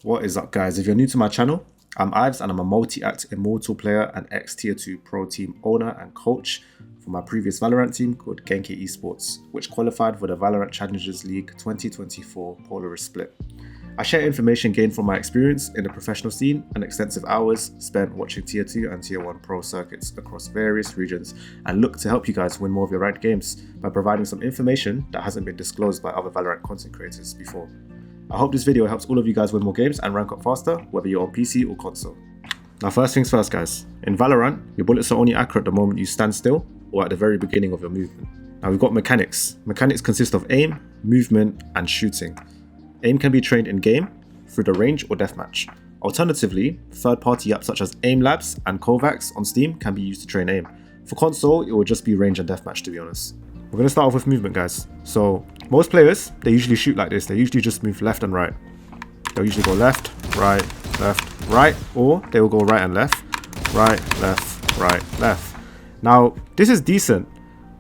What is up, guys? If you're new to my channel, I'm Ives and I'm a multi-act Immortal player and ex-Tier 2 Pro Team owner and coach for my previous Valorant team called Genki Esports, which qualified for the Valorant Challengers League 2024 Polaris Split. I share information gained from my experience in the professional scene and extensive hours spent watching Tier 2 and Tier 1 Pro circuits across various regions, and look to help you guys win more of your ranked games by providing some information that hasn't been disclosed by other Valorant content creators before. I hope this video helps all of you guys win more games and rank up faster, whether you're on PC or console. Now, first things first, guys. In Valorant, your bullets are only accurate the moment you stand still or at the very beginning of your movement. Now, we've got mechanics. Mechanics consist of aim, movement, and shooting. Aim can be trained in game, through the range or deathmatch. Alternatively, third-party apps such as Aim Labs and Kovacs on Steam can be used to train aim. For console, it will just be range and deathmatch, to be honest. We're going to start off with movement, guys. So most players, they usually shoot like this. They usually just move left and right. They'll usually go left, right, or they will go right and left, right, left. Now, this is decent,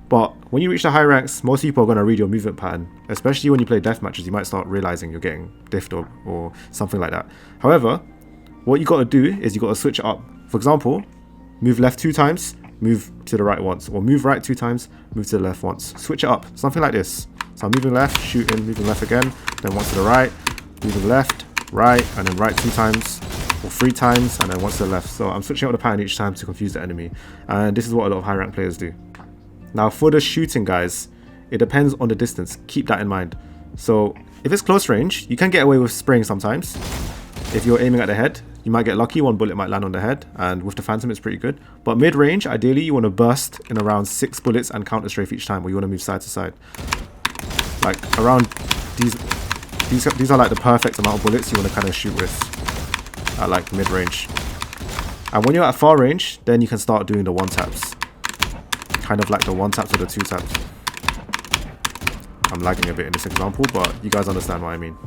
but when you reach the high ranks, most people are going to read your movement pattern, especially when you play death matches. You might start realizing you're getting diffed or something like that. However, what you got to do is you got to switch it up. For example, move left 2 times, move to the right once, or move right 2 times, move to the left once. Switch it up, something like this. So I'm moving left, shooting, moving left again, then once to the right, moving left, right, and then right 2 times, or 3 times, and then once to the left. So I'm switching up the pattern each time to confuse the enemy, and this is what a lot of high rank players do. Now for the shooting, guys, it depends on the distance. Keep that in mind. So if it's close range, you can get away with spraying sometimes. If you're aiming at the head, you might get lucky, one bullet might land on the head, and with the Phantom it's pretty good. But mid-range, ideally you want to burst in around 6 bullets and counter strafe each time, or you want to move side to side. Like around these are like the perfect amount of bullets you want to kind of shoot with at like mid-range. And when you're at far range, then you can start doing the 1 taps. Kind of like the 1 taps or the 2 taps. I'm lagging a bit in this example, but you guys understand what I mean.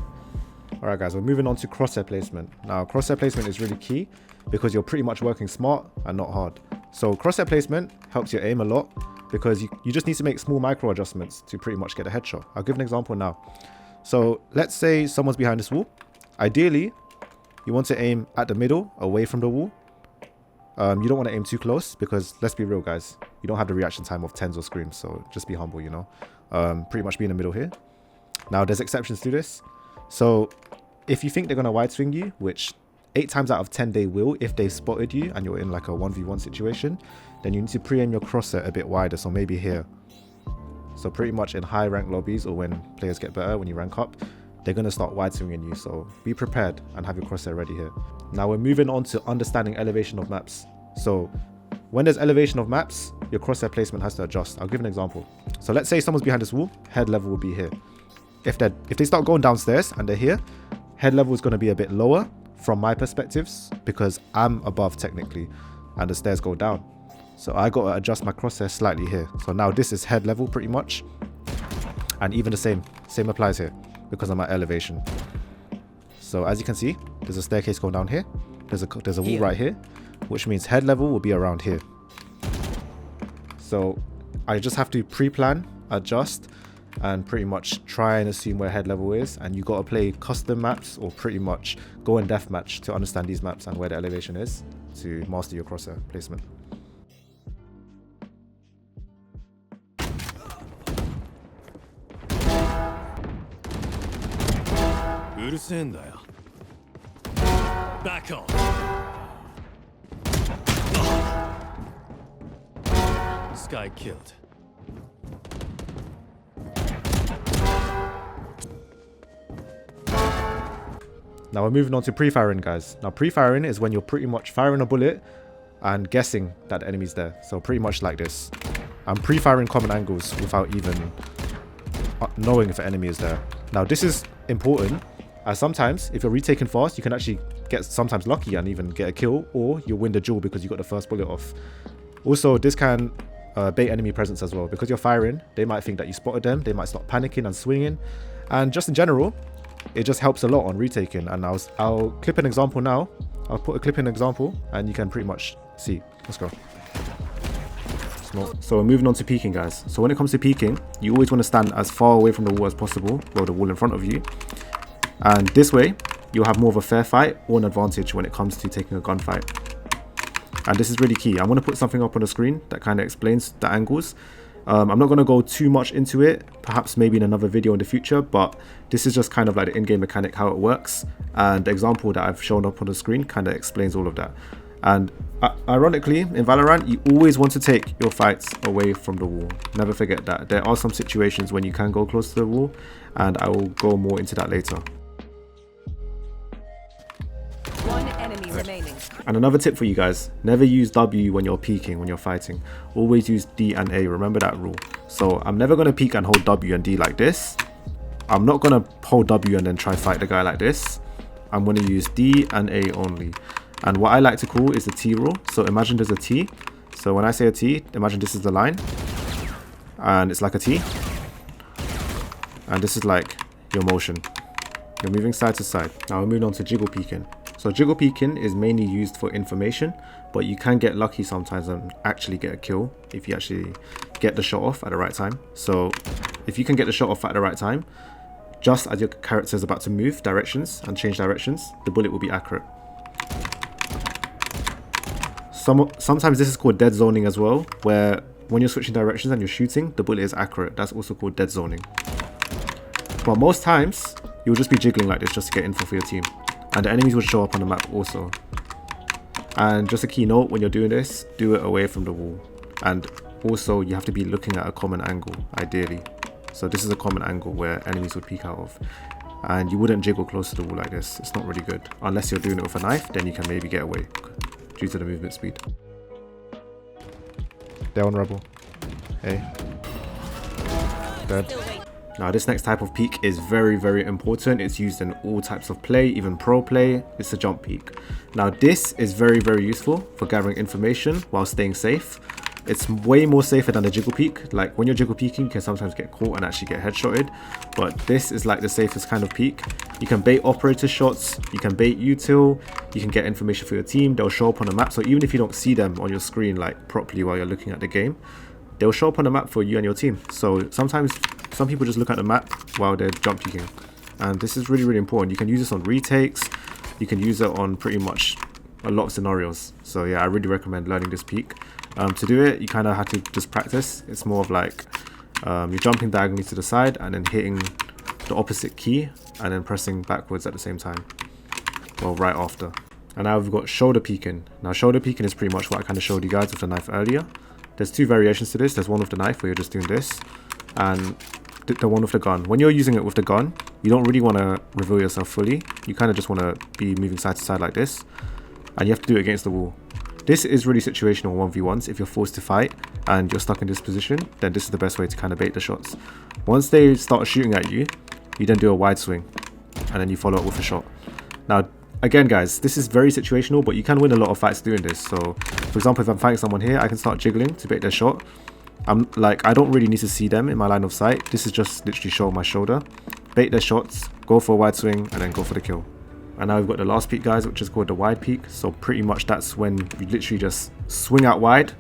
Alright guys, we're moving on to crosshair placement. Now crosshair placement is really key because you're pretty much working smart and not hard. So crosshair placement helps your aim a lot because you just need to make small micro adjustments to pretty much get a headshot. I'll give an example now. So let's say someone's behind this wall. Ideally, you want to aim at the middle, away from the wall. You don't want to aim too close because, let's be real guys, you don't have the reaction time of tens or screams, so just be humble, you know. Pretty much be in the middle here. Now there's exceptions to this. So if you think they're going to wide swing you, which 8 times out of 10 they will if they've spotted you and you're in like a 1v1 situation, then you need to pre-aim your crosshair a bit wider, so maybe here. So pretty much in high rank lobbies or when players get better, when you rank up, they're going to start wide swinging you, so be prepared and have your crosshair ready here. Now we're moving on to understanding elevation of maps. So when there's elevation of maps, your crosshair placement has to adjust. I'll give an example. So let's say someone's behind this wall, head level will be here. If they start going downstairs and they're here, head level is going to be a bit lower from my perspectives because I'm above technically and the stairs go down. So I got to adjust my crosshair slightly here. So now this is head level pretty much. And even the same applies here because I'm at elevation. So as you can see, there's a staircase going down here. There's a wall right here, which means head level will be around here. So I just have to pre-plan, adjust, and pretty much try and assume where head level is, and you got to play custom maps or pretty much go in deathmatch to understand these maps and where the elevation is to master your crosshair placement. Back on. Sky killed. Now we're moving on to pre-firing, guys. Now pre-firing is when you're pretty much firing a bullet and guessing that the enemy's there. So pretty much like this. I'm pre-firing common angles without even knowing if an enemy is there. Now this is important as sometimes if you're retaking fast, you can actually get sometimes lucky and even get a kill, or you'll win the duel because you got the first bullet off. Also, this can bait enemy presence as well. Because you're firing, they might think that you spotted them. They might start panicking and swinging. And just in general, it just helps a lot on retaking. And I'll clip an example now. I'll put a clip in example and you can pretty much see. Let's go. So we're moving on to peeking, guys. So when it comes to peeking, you always want to stand as far away from the wall as possible, well, the wall in front of you. And this way, you'll have more of a fair fight or an advantage when it comes to taking a gunfight. And this is really key. I'm going to put something up on the screen that kind of explains the angles. I'm not going to go too much into it, perhaps maybe in another video in the future, but this is just kind of like the in-game mechanic, how it works. And the example that I've shown up on the screen kind of explains all of that. And ironically, in Valorant, you always want to take your fights away from the wall. Never forget that. There are some situations when you can go close to the wall, and I will go more into that later. One enemy remaining. And another tip for you guys, never use W when you're peeking, when you're fighting. Always use D and A, remember that rule. So I'm never going to peek and hold W and D like this. I'm not going to hold W and then try fight the guy like this. I'm going to use D and A only. And what I like to call is the T rule. So imagine there's a T. So when I say a T, imagine this is the line. And it's like a T. And this is like your motion. You're moving side to side. Now we're moving on to jiggle peeking. So jiggle peeking is mainly used for information, but you can get lucky sometimes and actually get a kill if you actually get the shot off at the right time. So if you can get the shot off at the right time, just as your character is about to move directions and change directions, the bullet will be accurate. Sometimes this is called dead zoning as well, where when you're switching directions and you're shooting, the bullet is accurate. That's also called dead zoning. But most times, you'll just be jiggling like this just to get info for your team. And the enemies will show up on the map also. And just a key note, when you're doing this, do it away from the wall. And also, you have to be looking at a common angle, ideally. So this is a common angle where enemies would peek out of. And you wouldn't jiggle close to the wall like this. It's not really good. Unless you're doing it with a knife, then you can maybe get away due to the movement speed. Down rebel. Hey. Dead. Now this next type of peek is very, very important. It's used in all types of play, even pro play. It's a jump peek. Now this is very, very useful for gathering information while staying safe. It's way more safer than the jiggle peek. Like when you're jiggle peeking, you can sometimes get caught and actually get headshotted. But this is like the safest kind of peek. You can bait operator shots, you can bait util, you can get information for your team. They'll show up on the map. So even if you don't see them on your screen like properly while you're looking at the game, they'll show up on the map for you and your team. So sometimes some people just look at the map while they're jump peeking. And this is really, really important. You can use this on retakes. You can use it on pretty much a lot of scenarios. So yeah, I really recommend learning this peek. To do it, you kind of have to just practice. It's more of like you're jumping diagonally to the side and then hitting the opposite key and then pressing backwards at the same time. Well, right after. And now we've got shoulder peeking. Now shoulder peeking is pretty much what I kind of showed you guys with the knife earlier. There's two variations to this. There's one with the knife where you're just doing this, and the one with the gun. When you're using it with the gun, you don't really want to reveal yourself fully. You kind of just want to be moving side to side like this, and you have to do it against the wall. This is really situational 1v1s. If you're forced to fight and you're stuck in this position, then this is the best way to kind of bait the shots. Once they start shooting at you, you then do a wide swing, and then you follow up with a shot. Now, again guys, this is very situational, but you can win a lot of fights doing this. So for example, if I'm fighting someone here, I can start jiggling to bait their shot. I don't really need to see them in my line of sight. This is just literally show my shoulder, bait their shots, go for a wide swing, and then go for the kill. And now we've got the last peek guys, which is called the wide peek. So pretty much that's when you literally just swing out wide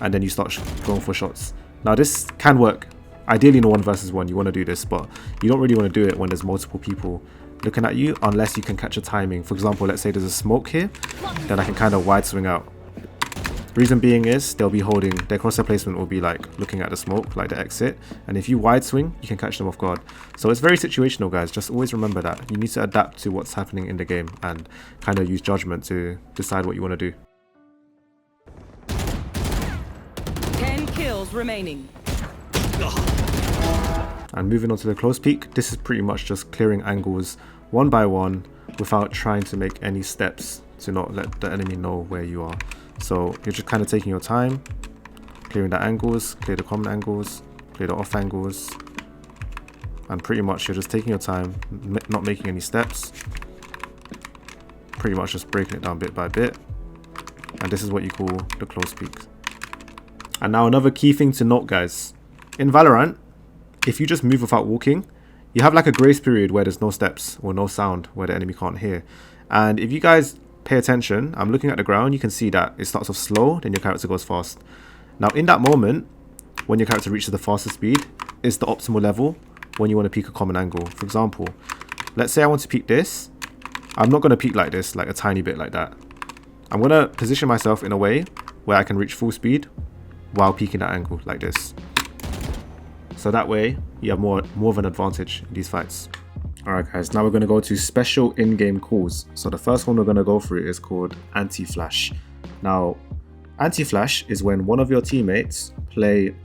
and then you start going for shots. Now this can work ideally in a 1 versus 1. You want to do this, but you don't really want to do it when there's multiple people looking at you, unless you can catch a timing. For example, let's say there's a smoke here, then I can kind of wide swing out. Reason being is they'll be holding their crosshair placement, will be like looking at the smoke, like the exit, and if you wide swing, you can catch them off guard. So it's very situational guys. Just always remember that you need to adapt to what's happening in the game and kind of use judgment to decide what you want to do. 10 kills remaining. And moving on to the close peek, this is pretty much just clearing angles one by one without trying to make any steps to not let the enemy know where you are. So you're just kind of taking your time, clearing the angles, clear the common angles, clear the off angles, and pretty much you're just taking your time, not making any steps, pretty much just breaking it down bit by bit. And this is what you call the close peeks. And now another key thing to note guys, in Valorant, if you just move without walking, you have like a grace period where there's no steps or no sound where the enemy can't hear. And if you guys pay attention, I'm looking at the ground, you can see that it starts off slow, then your character goes fast. Now in that moment, when your character reaches the fastest speed, is the optimal level when you want to peek a common angle. For example, let's say I want to peek this, I'm not going to peek like this, like a tiny bit like that. I'm going to position myself in a way where I can reach full speed while peeking that angle like this. So that way you have more of an advantage in these fights. Alright guys, now we're going to go to special in-game calls. So the first one we're going to go through is called anti-flash. Now, anti-flash is when one of your teammates play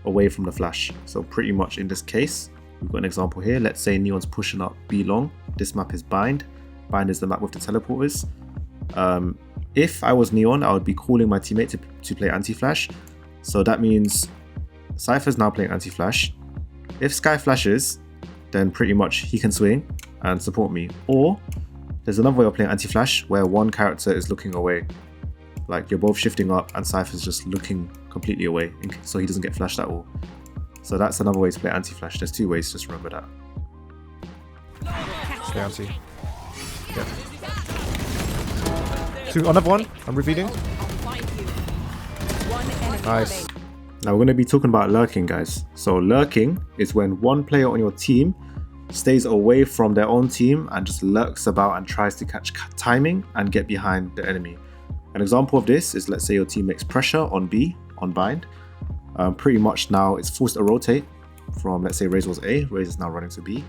away from the flash. So pretty much in this case, we've got an example here. Let's say Neon's pushing up B long. This map is Bind. Bind is the map with the teleporters. If I was Neon, I would be calling my teammate to play anti-flash. So that means Cypher's now playing anti-flash. If Sky flashes, then pretty much he can swing and support me. Or there's another way of playing anti-flash where one character is looking away. Like you're both shifting up and Cypher's just looking completely away so he doesn't get flashed at all. So that's another way to play anti-flash. There's two ways, just remember that. Stay anti. Yeah. Two, another one. I'm revealing. Nice. Now we're going to be talking about lurking, guys. So lurking is when one player on your team stays away from their own team and just lurks about and tries to catch timing and get behind the enemy. An example of this is, let's say your team makes pressure on B, on Bind. Pretty much now it's forced to rotate from, let's say Raze was A, Raze is now running to B.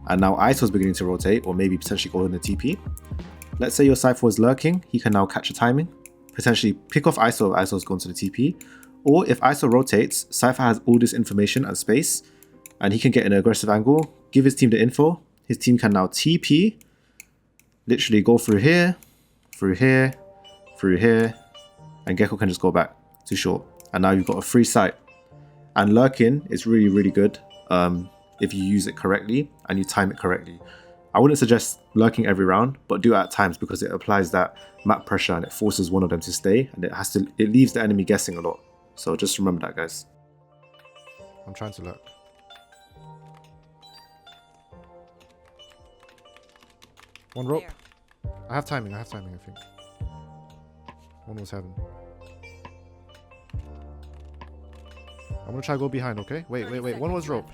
And now ISO is beginning to rotate or maybe potentially go in the TP. Let's say your Cypher was lurking, he can now catch a timing, potentially pick off ISO if ISO's gone to the TP. Or if ISO rotates, Cypher has all this information and space and he can get an aggressive angle, give his team the info. His team can now TP, literally go through here, through here, through here, and Gecko can just go back to short. And now you've got a free sight. And lurking is really, really good if you use it correctly and you time it correctly. I wouldn't suggest lurking every round, but do it at times because it applies that map pressure and it forces one of them to stay and it leaves the enemy guessing a lot. So just remember that, guys. I'm trying to lurk. One rope. I have timing, I think. One was heaven. I'm gonna try to go behind, okay? Wait. One was rope.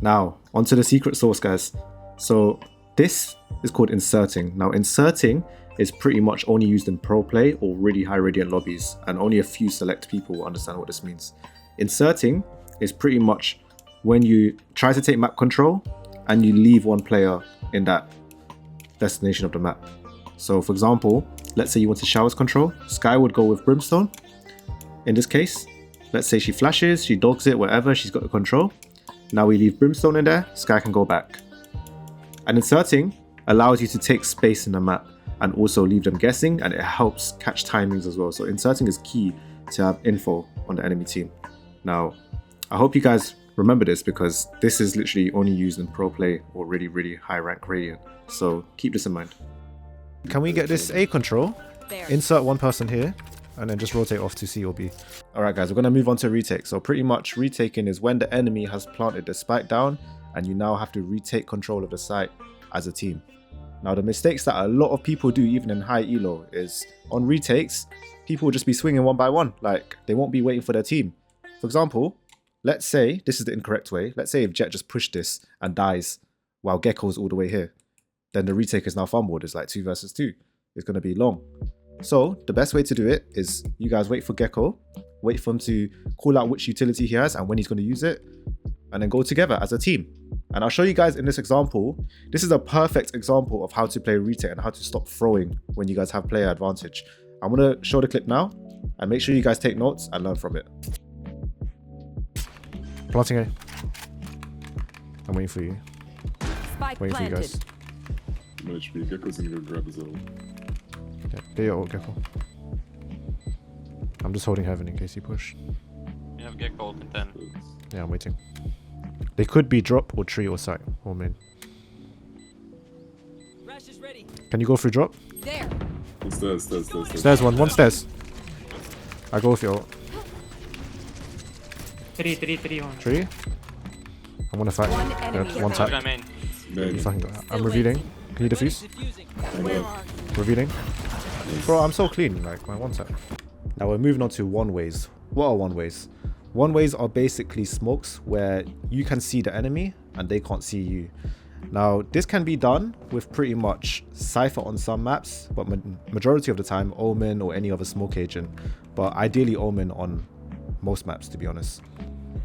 Now, onto the secret sauce, guys. So this is called inserting. Now, inserting is pretty much only used in pro play or really high radiant lobbies, and only a few select people will understand what this means. Inserting is pretty much when you try to take map control and you leave one player in that destination of the map. So for example, let's say you want to showers control, Sky would go with Brimstone. In this case, let's say she flashes, she dogs it, whatever, she's got the control. Now we leave Brimstone in there, Sky can go back. And inserting allows you to take space in the map and also leave them guessing, and it helps catch timings as well. So inserting is key to have info on the enemy team. Now, I hope you guys remember this because this is literally only used in pro play or really, really high rank Radiant. So keep this in mind. Can we get this A control? Insert one person here and then just rotate off to C or B. Alright guys, we're going to move on to retake. So pretty much retaking is when the enemy has planted the spike down and you now have to retake control of the site as a team. Now the mistakes that a lot of people do even in high elo is on retakes, people will just be swinging one by one. Like they won't be waiting for their team. For example, let's say, this is the incorrect way. Let's say if Jet just pushed this and dies while Gecko's all the way here. Then the retake is now fumbled. It's like 2 versus 2. It's going to be long. So the best way to do it is you guys wait for Gecko, wait for him to call out which utility he has and when he's going to use it, and then go together as a team. And I'll show you guys in this example. This is a perfect example of how to play retake and how to stop throwing when you guys have player advantage. I'm going to show the clip now and make sure you guys take notes and learn from it. Planting A. I'm waiting for you. Spike Waiting for you planted. guys. No HP. Gecko's gonna go grab his ult. Yeah, get your ult, Gecko. I'm just holding heaven in case you push. You have Gecko ult in 10. Yeah, I'm waiting. They could be drop or tree or site or mid. Rush is ready. Can you go through drop? There. Stairs. Stairs one stairs. I go with your ult. Three, one. Tree. I want to fight. One enemy Yeah, one remaining. tap. I mean, Man, You fucking got. I'm revealing. Can you defuse? Where are Revealing. Bro, I'm so clean. Like my one tap. Now we're moving on to one ways. What are one ways? One ways are basically smokes where you can see the enemy and they can't see you. Now, this can be done with pretty much Cypher on some maps, but majority of the time, Omen or any other smoke agent. But ideally, Omen on most maps, to be honest.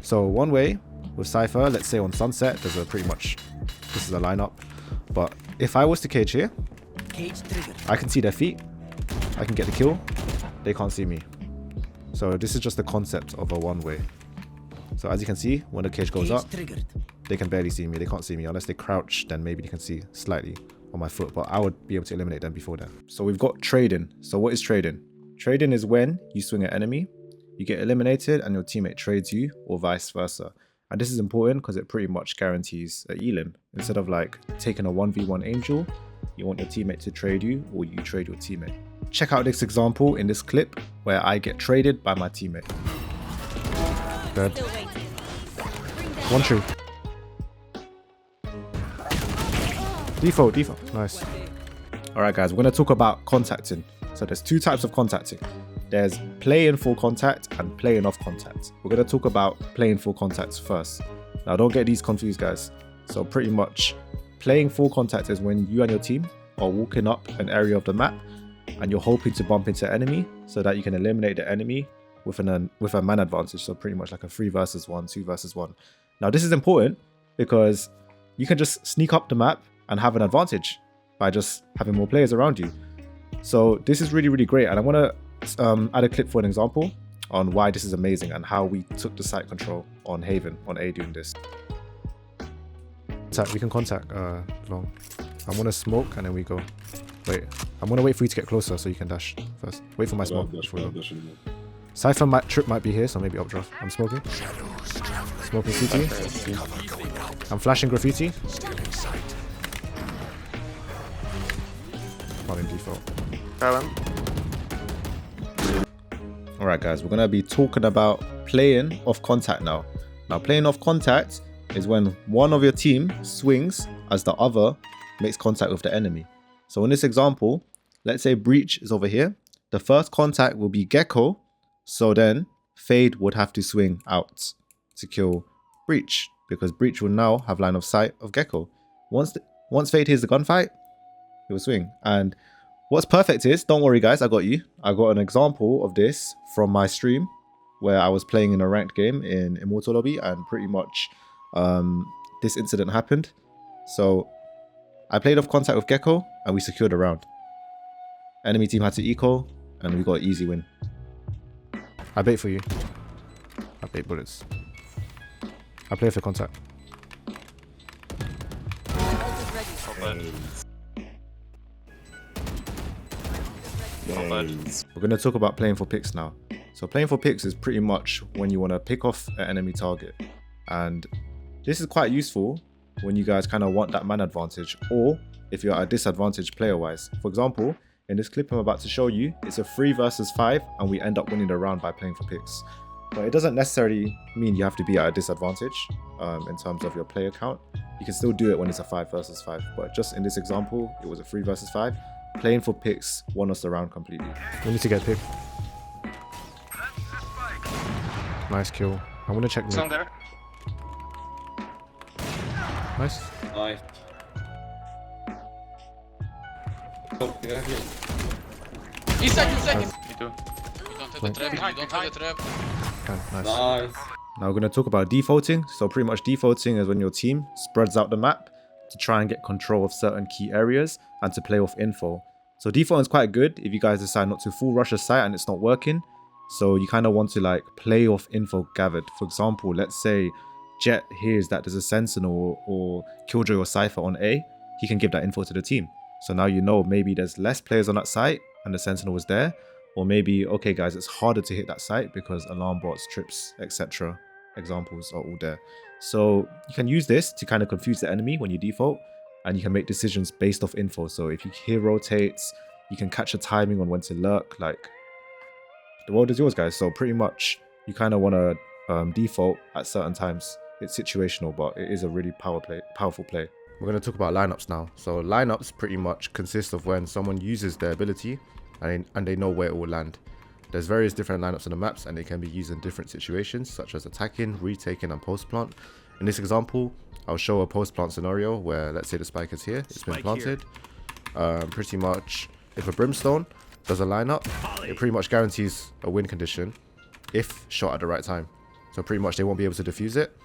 So one way with Cypher, let's say on Sunset, there's a pretty much, this is a lineup. But if I was to cage here, I can see their feet, I can get the kill, they can't see me. So this is just the concept of a one way. So as you can see, when the cage goes up, they can barely see me, they can't see me. Unless they crouch, then maybe they can see slightly on my foot, but I would be able to eliminate them before that. So we've got trading. So what is trading? Trading is when you swing an enemy, you get eliminated and your teammate trades you, or vice versa. And this is important because it pretty much guarantees a elim. Instead of like taking a 1v1 angel, you want your teammate to trade you, or you trade your teammate. Check out this example in this clip where I get traded by my teammate. Dead. Still waiting. One tree. Default. Nice. Alright guys, we're going to talk about contacting. So there's two types of contacting. There's playing full contact and playing off contact. We're going to talk about playing full contact first. Now don't get these confused guys. So pretty much playing full contact is when you and your team are walking up an area of the map and you're hoping to bump into enemy so that you can eliminate the enemy with a man advantage. So pretty much like a 3 versus 1, 2 versus 1. Now this is important because you can just sneak up the map and have an advantage by just having more players around you. So this is really, really great. And I want to add a clip for an example on why this is amazing and how we took the site control on Haven, on A doing this. We can contact long. I'm going to smoke and then we go. Wait, I'm going to wait for you to get closer so you can dash first. Wait for my smoke. Cypher trip might be here, so maybe updraft. I'm smoking. Smoking CT. I'm flashing graffiti. Not in default. Alright guys, we're going to be talking about playing off contact now. Now playing off contact is when one of your team swings as the other makes contact with the enemy. So in this example, let's say Breach is over here. The first contact will be Gecko. So then Fade would have to swing out to kill Breach because Breach will now have line of sight of Gecko. Once Fade hears the gunfight, he will swing. And what's perfect is, don't worry guys, I got you. I got an example of this from my stream where I was playing in a ranked game in Immortal Lobby and pretty much this incident happened. So I played off contact with Gecko and we secured a round. Enemy team had to eco and we got an easy win. I bait for you. I bait bullets. I play for contact. We're going to talk about playing for picks now. So playing for picks is pretty much when you want to pick off an enemy target. And this is quite useful when you guys kind of want that man advantage, or if you're at a disadvantage player wise. For example, in this clip I'm about to show you, it's a 3 versus 5 and we end up winning the round by playing for picks. But it doesn't necessarily mean you have to be at a disadvantage in terms of your player count. You can still do it when it's a 5 versus 5. But just in this example, it was a 3 versus 5. Playing for picks won us the round completely. We need to get pick. Nice kill. I'm gonna check mid. There. Nice. Nice. Oh, yeah, here. Inside. Me too. You don't have the trap, you don't have the trap. Okay, nice. Nice. Now we're going to talk about defaulting. So pretty much defaulting is when your team spreads out the map to try and get control of certain key areas and to play off info. So defaulting is quite good if you guys decide not to full rush a site and it's not working. So you kind of want to like play off info gathered. For example, let's say Jet hears that there's a Sentinel or Killjoy or Cypher on A. He can give that info to the team. So now you know maybe there's less players on that site and the Sentinel was there. Or maybe, okay guys, it's harder to hit that site because alarm bots, trips, etc. examples are all there. So you can use this to kind of confuse the enemy when you default, and you can make decisions based off info. So if you hear rotates, you can catch a timing on when to lurk. Like, the world is yours, guys. So pretty much you kind of want to default at certain times. It's situational, but it is a really powerful play. We're going to talk about lineups now. So lineups pretty much consist of when someone uses their ability and they know where it will land. There's various different lineups on the maps and they can be used in different situations such as attacking, retaking and post plant. In this example, I'll show a post plant scenario where, let's say the spike is here, it's been planted. Pretty much, if a brimstone does a lineup, it pretty much guarantees a win condition if shot at the right time. So pretty much they won't be able to defuse it,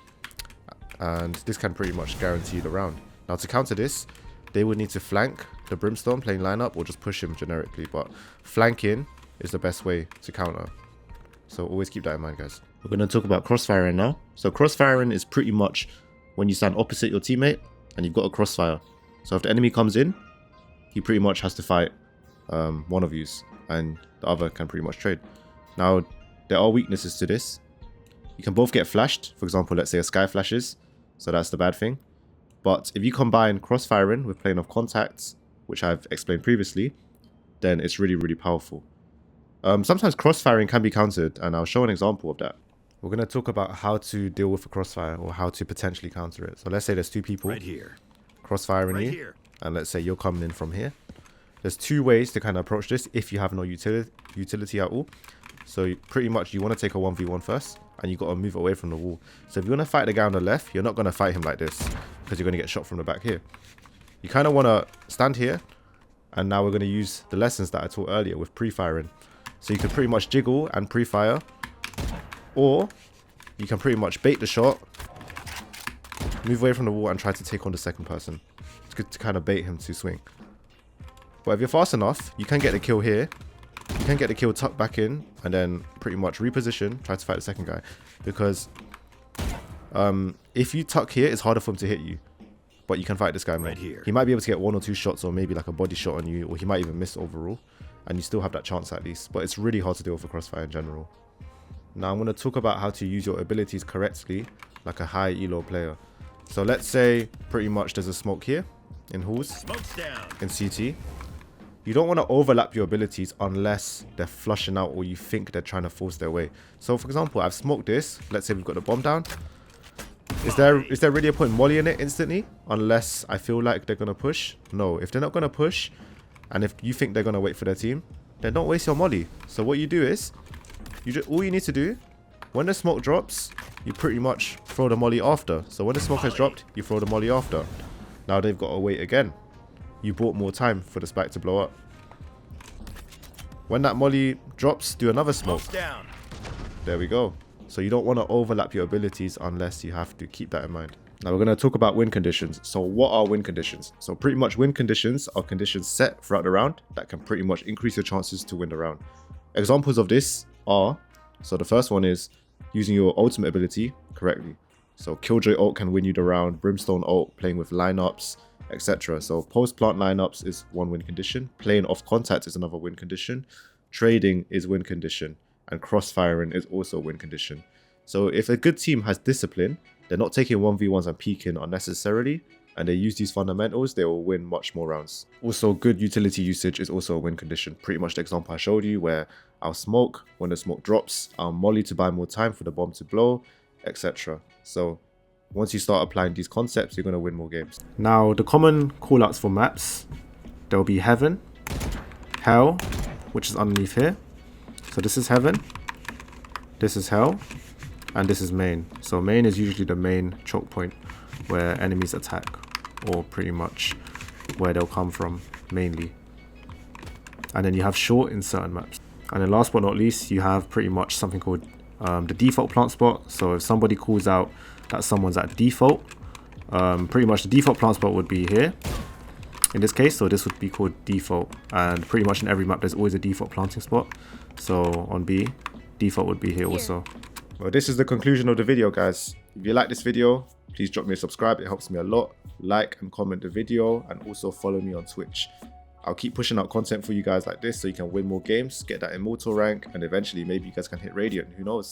and this can pretty much guarantee the round. Now to counter this, they would need to flank the brimstone playing lineup or just push him generically, but flanking is the best way to counter. So always keep that in mind, guys. We're going to talk about crossfiring now. So crossfiring is pretty much when you stand opposite your teammate and you've got a crossfire. So if the enemy comes in, he pretty much has to fight one of you, and the other can pretty much trade. Now, there are weaknesses to this. You can both get flashed. For example, let's say a sky flashes, so that's the bad thing. But if you combine crossfiring with playing off contacts, which I've explained previously, then it's really, really powerful. Sometimes crossfiring can be countered, and I'll show an example of that. We're going to talk about how to deal with a crossfire, or how to potentially counter it. So let's say there's two people crossfiring you, and let's say you're coming in from here. There's two ways to kind of approach this if you have no utility at all. So pretty much you want to take a 1v1 first, and you got to move away from the wall. So if you want to fight the guy on the left, you're not going to fight him like this, because you're going to get shot from the back here. You kind of want to stand here, and now we're going to use the lessons that I taught earlier with pre-firing. So you can pretty much jiggle and pre-fire, or you can pretty much bait the shot, move away from the wall and try to take on the second person. It's good to kind of bait him to swing. But if you're fast enough, you can get the kill here. You can get the kill tucked back in and then pretty much reposition, try to fight the second guy. Because if you tuck here, it's harder for him to hit you. But you can fight this guy more. He might be able to get 1 or 2 shots, or maybe like a body shot on you, or he might even miss overall. And you still have that chance at least. But it's really hard to deal with a crossfire in general. Now I'm going to talk about how to use your abilities correctly, like a high elo player. So let's say pretty much there's a smoke here in halls, in CT. You don't want to overlap your abilities unless they're flushing out or you think they're trying to force their way. So for example, I've smoked this. Let's say we've got the bomb down. Is there really a point mollying it instantly unless I feel like they're going to push? No, if they're not going to push, and if you think they're going to wait for their team, then don't waste your molly. So what you do is, all you need to do, when the smoke drops, you pretty much throw the molly after. So when the smoke has dropped, you throw the molly after. Now they've got to wait again. You bought more time for the spike to blow up. When that molly drops, do another smoke. There we go. So you don't want to overlap your abilities unless you have to. Keep that in mind. Now we're going to talk about win conditions. So what are win conditions? So pretty much win conditions are conditions set throughout the round that can pretty much increase your chances to win the round. Examples of this are, so the first one is using your ultimate ability correctly. So Killjoy ult can win you the round, Brimstone ult playing with lineups, etc. So post plant lineups is one win condition, playing off contact is another win condition, trading is win condition, and crossfiring is also a win condition. So if a good team has discipline, they're not taking 1v1s and peeking unnecessarily, and they use these fundamentals, they will win much more rounds. Also, good utility usage is also a win condition. Pretty much the example I showed you, where I'll smoke, when the smoke drops, I'll molly to buy more time for the bomb to blow, etc. So once you start applying these concepts, you're going to win more games. Now, the common callouts for maps, there'll be Heaven, Hell, which is underneath here. So this is Heaven, this is Hell, and this is Main. So Main is usually the main choke point where enemies attack, or pretty much where they'll come from mainly. And then you have Short in certain maps. And then last but not least, you have pretty much something called the default plant spot. So if somebody calls out that someone's at default, pretty much the default plant spot would be here in this case. So this would be called default, and pretty much in every map there's always a default planting spot. So on B, default would be here also. Well, this is the conclusion of the video, guys. If you like this video, please drop me a subscribe, it helps me a lot. Like and comment the video, and also follow me on Twitch. I'll keep pushing out content for you guys like this so you can win more games, get that immortal rank, and eventually maybe you guys can hit Radiant, who knows.